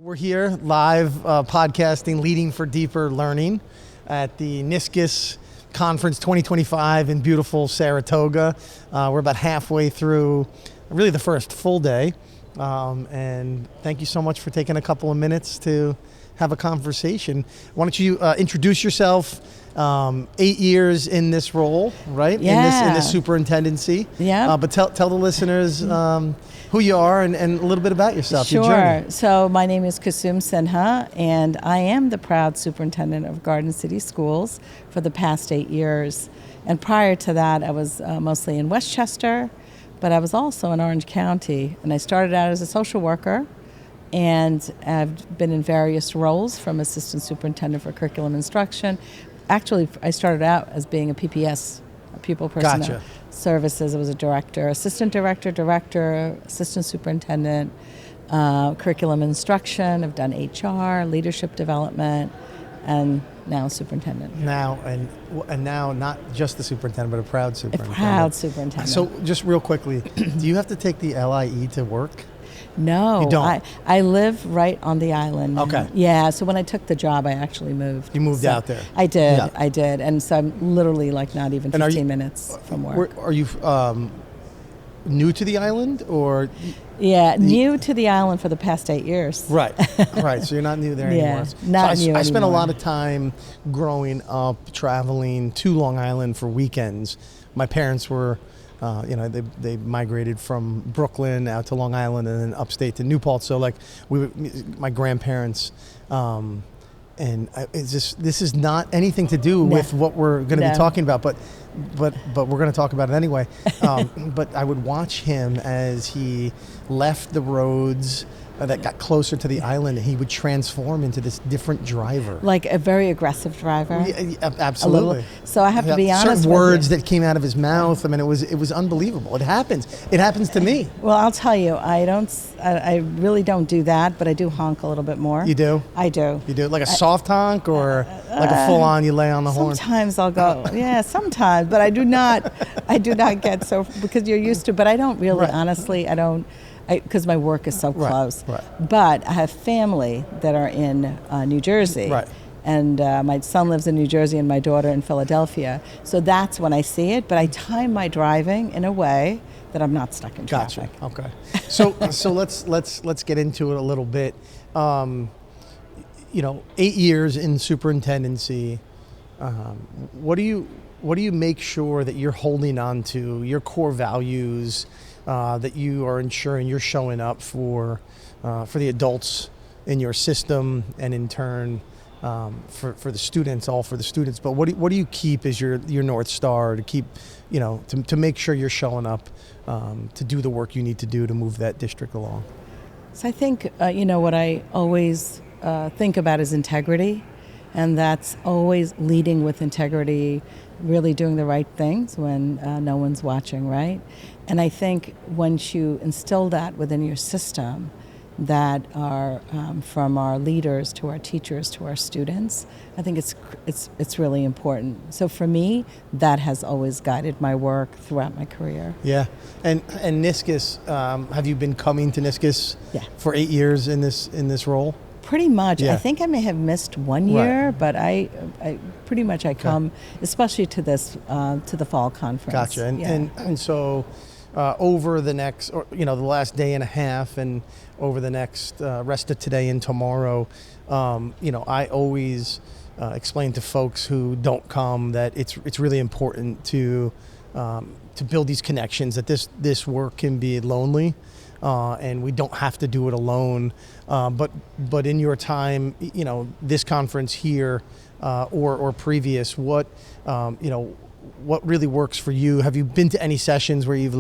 We're here live podcasting, Leading for Deeper Learning at the NYSCOSS Conference 2025 in beautiful Saratoga. We're about halfway through really the first full day. And thank you so much for taking a couple of minutes to have a conversation. Why don't you introduce yourself? 8 years in this role, right? Yeah. In this superintendency. Yeah. But tell the listeners who you are and a little bit about yourself, your journey. Sure. So my name is Kusum, Sinha, and I am the proud superintendent of Garden City Schools for the past 8 years. And prior to that, I was mostly in Westchester, but I was also in Orange County. And I started out as a social worker, and I've been in various roles from assistant superintendent for curriculum instruction. Actually, I started out as being a PPS, a pupil personnel Gotcha. services. I was a director, assistant director, assistant superintendent, curriculum instruction. I've done HR, leadership development, and now superintendent. Now, and now not just the superintendent, but a proud superintendent. A proud superintendent. So just real quickly, do you have to take the LIE to work? No, You don't? I live right on the island now. Okay. Yeah, so when I took the job, I actually moved. You moved out there? I did, Yeah. I did. And so I'm literally like not even And 15 minutes from work. Are you new to the island or? Yeah, new to the island for the past 8 years. Right, right. So you're not new there Yeah, anymore. not So new I spent a anymore. lot of time growing up traveling to Long Island for weekends. My parents were, they migrated from Brooklyn out to Long Island and then upstate to Newport. So like my grandparents, this is not anything to do with what we're going to be talking about, but we're going to talk about it anyway. But I would watch him as he left the roads that got closer to the island, and he would transform into this different driver. Like a very aggressive driver. Yeah, absolutely. So I have to be honest certain with words you. that came out of his mouth. I mean, it was unbelievable. It happens. It happens to me. Well, I'll tell you, I really don't do that, but I do honk a little bit more. You do? I do. You do like a soft honk or like a full on? You lay on the horn. Sometimes I'll go, yeah, sometimes, but I do not get so, because you're used to. But I don't really, Right. honestly, I don't. Because my work is so Right, close. right. But I have family that are in New Jersey. Right. And my son lives in New Jersey and my daughter in Philadelphia. So that's when I see it. But I time my driving in a way that I'm not stuck in traffic. Gotcha. Okay. So let's get into it a little bit. 8 years in superintendency. What do you make sure that you're holding on to your core values? That you are ensuring you're showing up for the adults in your system, and in turn for the students, all for the students. But what do you keep as your North Star to keep, to make sure you're showing up to do the work you need to do to move that district along? So I think, what I always think about is integrity. And that's always leading with integrity, really doing the right things when no one's watching, right? And I think once you instill that within your system, that are from our leaders to our teachers to our students, I think it's really important. So for me, that has always guided my work throughout my career. Yeah, and NYSCOSS, have you been coming to NYSCOSS for 8 years in this role? Pretty much. Yeah. I think I may have missed 1 year, Right. but I pretty much come, especially to this to the fall conference. Gotcha. And so over the next, the last day and a half, and over the next rest of today and tomorrow, I always explain to folks who don't come that it's really important to build these connections. That this work can be lonely. And we don't have to do it alone. But in your time, this conference here or previous, what really works for you? Have you been to any sessions where you've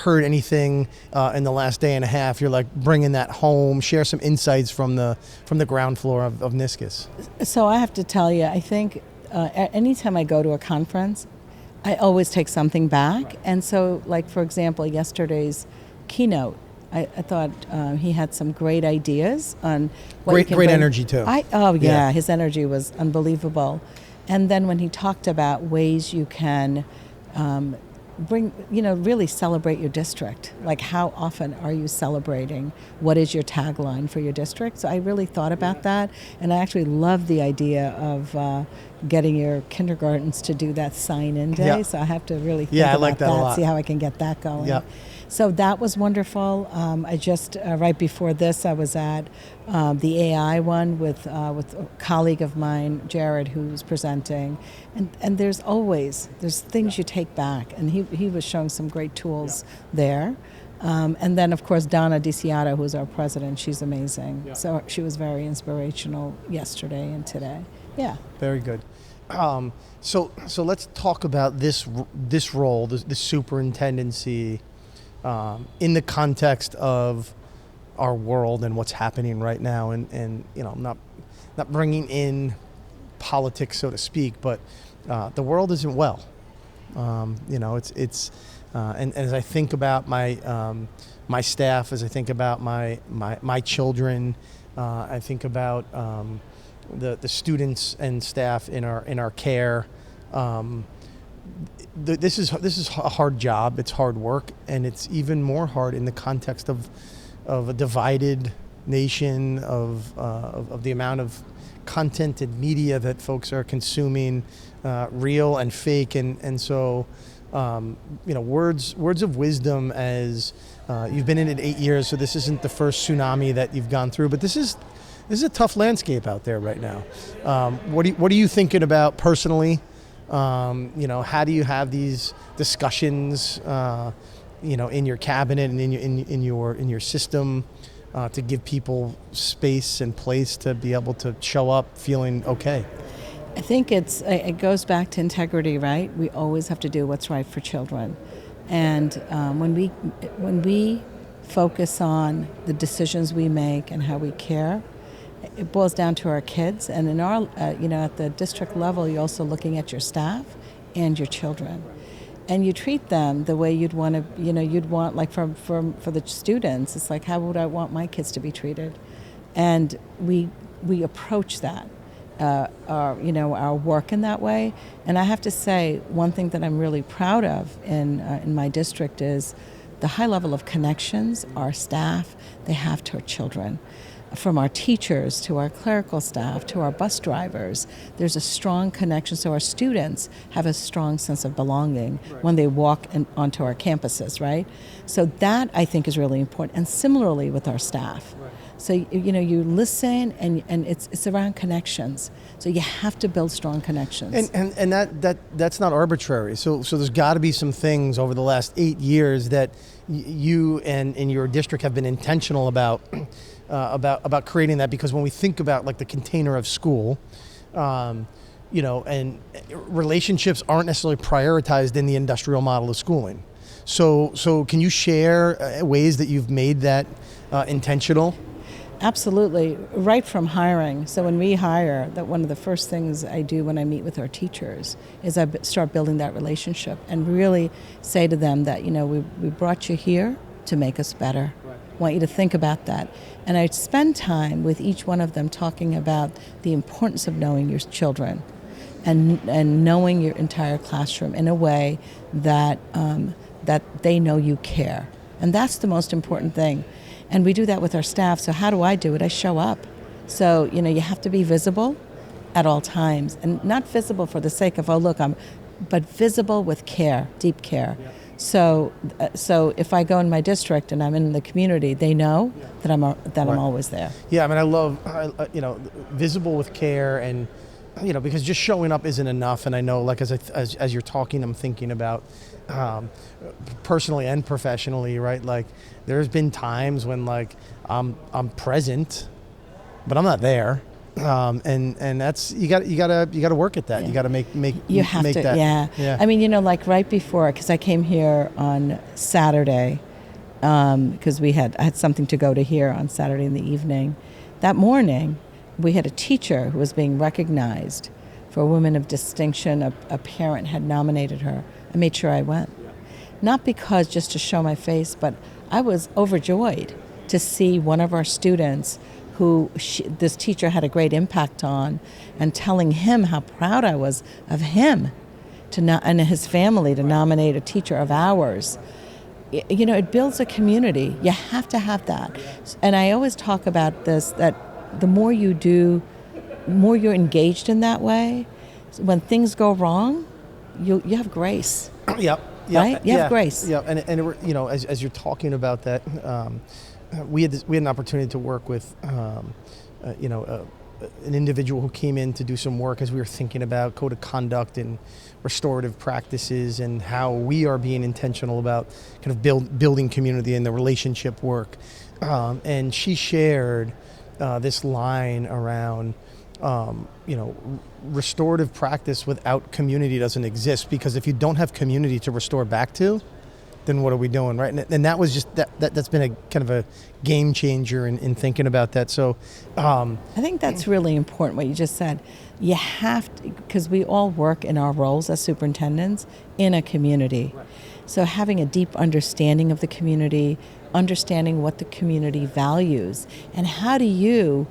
heard anything in the last day and a half? You're bringing that home. Share some insights from the ground floor of NYSCOSS. So I have to tell you, I think anytime I go to a conference, I always take something back. And so, for example, yesterday's keynote, I thought he had some great ideas on what you can great bring. energy too. His energy was unbelievable. And then when he talked about ways you can really celebrate your district. Like, how often are you celebrating? What is your tagline for your district? So I really thought about that, and I actually love the idea of getting your kindergartens to do that sign-in day. Yeah. So I have to really think I about like that a lot. see how I can get that going. Yeah. So that was wonderful. I just right before this, I was at the AI one with a colleague of mine, Jared, who's presenting, and there's things you take back, and he was showing some great tools there. And then, of course, Donna DiCiato, who's our president, she's amazing. Yeah. So she was very inspirational yesterday and today. Yeah. Very good. So let's talk about this role, the superintendency, in the context of our world and what's happening right now, and not bringing in politics, so to speak, but the world isn't well. It's and as I think about my staff, as I think about my children, I think about the students and staff in our care. This is a hard job. It's hard work, and it's even more hard in the context of a divided nation, of the amount of content and media that folks are consuming, real and fake, and so words of wisdom. As you've been in it 8 years, so this isn't the first tsunami that you've gone through, but this is a tough landscape out there right now. What are you thinking about personally? How do you have these discussions, in your cabinet and in your system, to give people space and place to be able to show up feeling okay? I think it goes back to integrity, right? We always have to do what's right for children, and when we focus on the decisions we make and how we care, it boils down to our kids. And in our, at the district level, you're also looking at your staff and your children, and you treat them the way you'd want to. You'd want, like, for the students, it's like, how would I want my kids to be treated? And we approach that, our work in that way. And I have to say, one thing that I'm really proud of in my district is the high level of connections our staff they have to our children. From our teachers to our clerical staff to our bus drivers, there's a strong connection. So our students have a strong sense of belonging when they walk onto our campuses, right? So that, I think, is really important. And similarly with our staff. So you listen, and it's around connections. So you have to build strong connections. And that's not arbitrary. So there's got to be some things over the last 8 years that you and your district have been intentional about creating that, because when we think about, like, the container of school, and relationships aren't necessarily prioritized in the industrial model of schooling. So can you share ways that you've made that intentional? Absolutely. Right from hiring. So when we hire, that one of the first things I do when I meet with our teachers is I start building that relationship and really say to them that, we brought you here to make us better. Right. I want you to think about that. And I spend time with each one of them talking about the importance of knowing your children and knowing your entire classroom in a way that that they know you care. And that's the most important thing. And we do that with our staff. So how do I do it? I show up. So, you have to be visible at all times, and not visible for the sake of, but visible with care, deep care. Yeah. So if I go in my district and I'm in the community, they know that I'm always there. Yeah, I mean, I love, visible with care, and, because just showing up isn't enough. And I know, like, as you're talking, I'm thinking about, personally and professionally, right? Like, there's been times when, like, I'm present, but I'm not there. And that's you got to work at that. Yeah. You got to make you have make to that. Yeah. I mean, like right before, because I came here on Saturday, because I had something to go to here on Saturday in the evening. That morning, we had a teacher who was being recognized for a woman of distinction. A parent had nominated her. I made sure I went, not because just to show my face, but I was overjoyed to see one of our students who this teacher had a great impact on, and telling him how proud I was of him. and his family to nominate a teacher of ours. You know, it builds a community. You have to have that. And I always talk about this, that the more you do, the more you're engaged in that way, when things go wrong, you have grace. Yep. Right? You have grace. Yeah, and you know, as you're talking about that, we had an opportunity to work with, you know, an individual who came in to do some work as we were thinking about code of conduct and restorative practices and how we are being intentional about kind of building community and the relationship work. And she shared this line around, you know, restorative practice without community doesn't exist, because if you don't have community to restore back to, then what are we doing, right? And that was just that's been a kind of a game changer in thinking about that. So I think that's really important what you just said. You have to, because we all work in our roles as superintendents in a community. Right. So having a deep understanding of the community, understanding what the community values, and how do you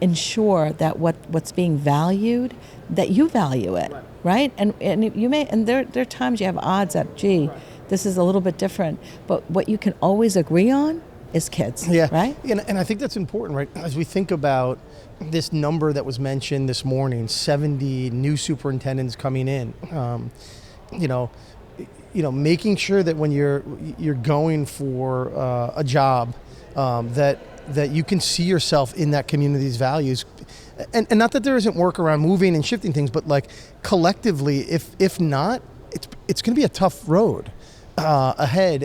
ensure that what's being valued, that you value it, right? And you may, and there are times you have odds that, gee, this is a little bit different, but what you can always agree on is kids, right? And I think that's important, right? As we think about this number that was mentioned this morning, 70 new superintendents coming in, you know, making sure that when you're going for a job, that you can see yourself in that community's values, and not that there isn't work around moving and shifting things, but like collectively, if not, it's going to be a tough road ahead.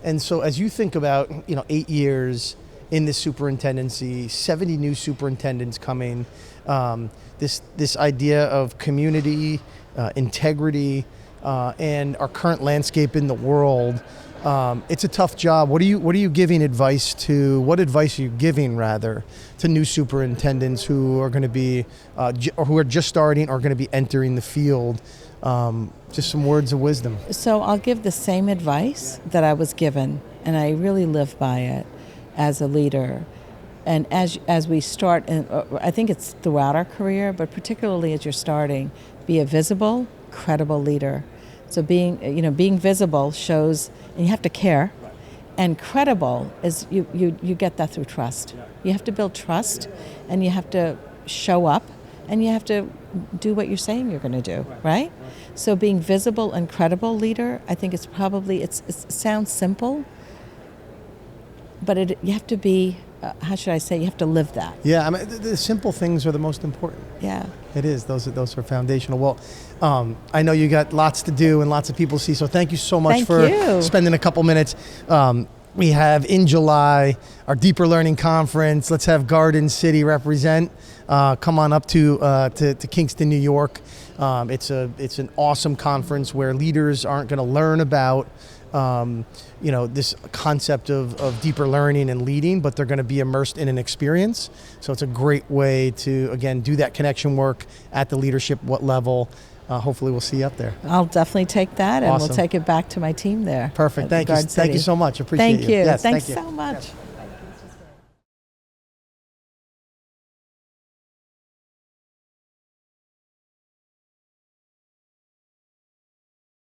And so as you think about, you know, 8 years in this superintendency, 70 new superintendents coming, this idea of community, integrity, and our current landscape in the world, it's a tough job. What are you giving advice to? What advice are you giving, rather, to new superintendents who are going to be, or who are just starting, or going to be entering the field? Just some words of wisdom. So I'll give the same advice that I was given, and I really live by it as a leader. And as we start, and I think it's throughout our career, but particularly as you're starting, be a visible, credible leader. So being visible shows, and you have to care, and credible is you get that through trust. You have to build trust, and you have to show up, and you have to do what you're saying you're going to do, right? So being visible and credible leader, I think it's probably, it sounds simple, but you have to be, how should I say, you have to live that. Yeah, I mean, the simple things are the most important. Yeah. It is. Those are foundational. Well, I know you got lots to do and lots of people to see, so thank you so much for spending a couple minutes. We have in July our Deeper Learning Conference. Let's have Garden City represent. Come on up to Kingston, New York. It's an awesome conference where leaders aren't going to learn about this concept of deeper learning and leading, but they're going to be immersed in an experience. So it's a great way to, again, do that connection work at the leadership level. Hopefully we'll see you up there. I'll definitely take that, and Awesome. We'll take it back to my team there. Perfect. Thank you. Thank you so much. Appreciate Thank you. Yes, Thanks thank you. so much. Yes.